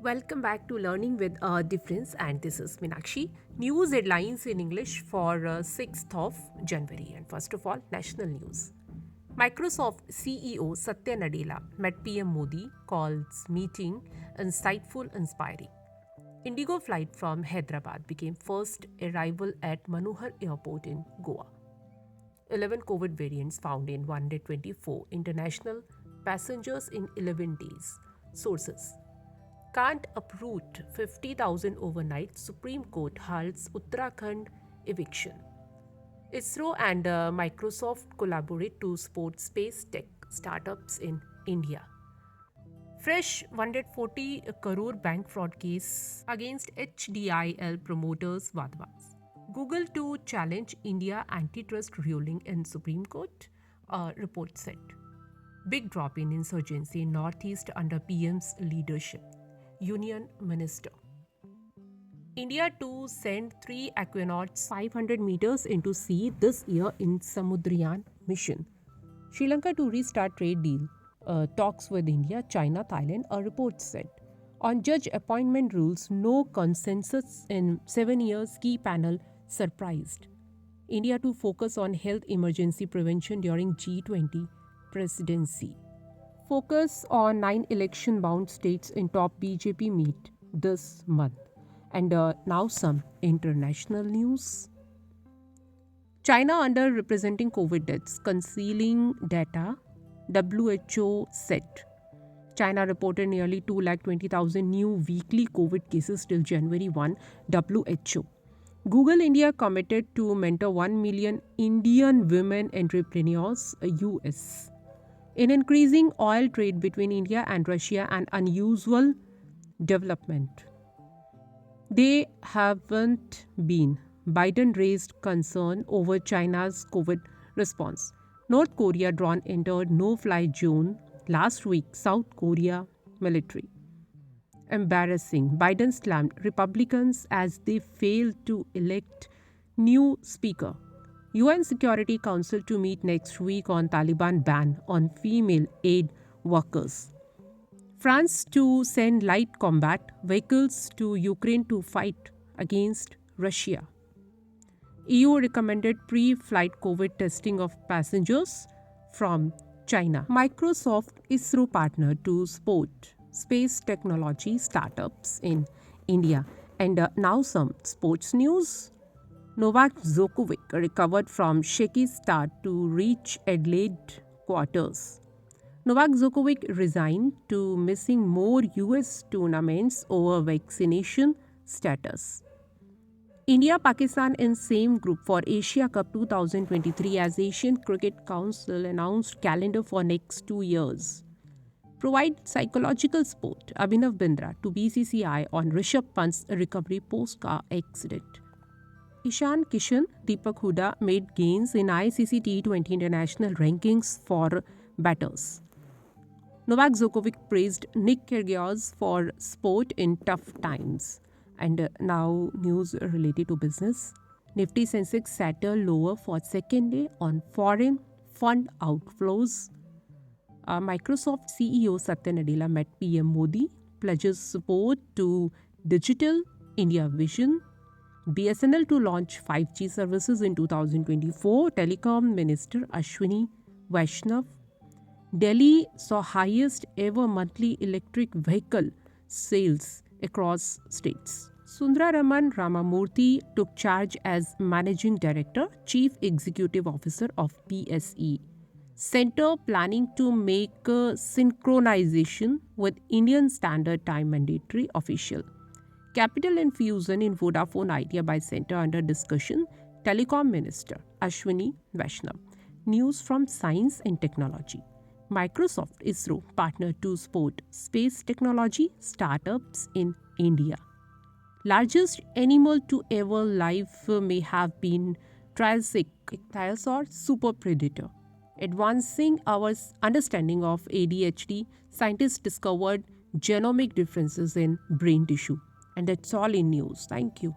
Welcome back to Learning with a Difference, and this is Minakshi. News headlines in English for 6th of January. And first of all, national news. Microsoft CEO Satya Nadella met PM Modi, calls meeting insightful, inspiring. Indigo flight from Hyderabad became first arrival at Manohar Airport in Goa. 11 COVID variants found in 124 international passengers in 11 days. Sources: can't uproot 50,000 overnight, Supreme Court halts Uttarakhand eviction. ISRO and Microsoft collaborate to support space tech startups in India. Fresh 140 crore bank fraud case against HDIL promoters Vadvas. Google to challenge India antitrust ruling in Supreme Court, report said. Big drop in insurgency in Northeast under PM's leadership. Union Minister. India to send 3 aquanauts 500 meters into sea this year in Samudrayan mission. Sri Lanka to restart trade deal. Talks with India, China, Thailand, a report said. On judge appointment rules, no consensus in 7 years, key panel surprised. India to focus on health emergency prevention during G20 presidency. Focus on 9 election bound states in top BJP meet this month. And now some international news. China underrepresenting COVID deaths, concealing data, WHO said. China reported nearly 220,000 new weekly COVID cases till January 1, WHO. Google India committed to mentor 1 million Indian women entrepreneurs, US. In increasing oil trade between India and Russia, an unusual development. They haven't been. Biden raised concern over China's COVID response. North Korea drone entered no-fly zone last week, South Korea military. Embarrassing. Biden slammed Republicans as they failed to elect new speaker. UN Security Council to meet next week on Taliban ban on female aid workers. France to send light combat vehicles to Ukraine to fight against Russia. EU recommended pre-flight COVID testing of passengers from China. Microsoft ISRO partner to support space technology startups in India. And now some sports news. Novak Djokovic recovered from shaky start to reach Adelaide quarters. Novak Djokovic resigned to missing more US tournaments over vaccination status. India-Pakistan in same group for Asia Cup 2023 as Asian Cricket Council announced calendar for next 2 years. Provide psychological support, Abhinav Bindra to BCCI on Rishabh Pant's recovery post-car accident. Ishan Kishan, Deepak Huda made gains in ICC T20 international rankings for batters. Novak Djokovic praised Nick Kyrgios for sport in tough times. And now news related to business. Nifty Sensex settled lower for second day on foreign fund outflows. Microsoft CEO Satya Nadella met PM Modi, pledges support to Digital India Vision. BSNL to launch 5G services in 2024. Telecom Minister Ashwini Vaishnav. Delhi saw highest ever monthly electric vehicle sales across states. Sundararaman Ramamurthy took charge as Managing Director, Chief Executive Officer of PSE. Center planning to make synchronization with Indian Standard Time mandatory official. Capital infusion in Vodafone Idea by Center under discussion. Telecom Minister Ashwini Vaishnav. News from Science and Technology. Microsoft ISRO partner to support space technology startups in India. Largest animal to ever live may have been Triassic ichthyosaur super predator. Advancing our understanding of ADHD, scientists discovered genomic differences in brain tissue. And that's all in news. Thank you.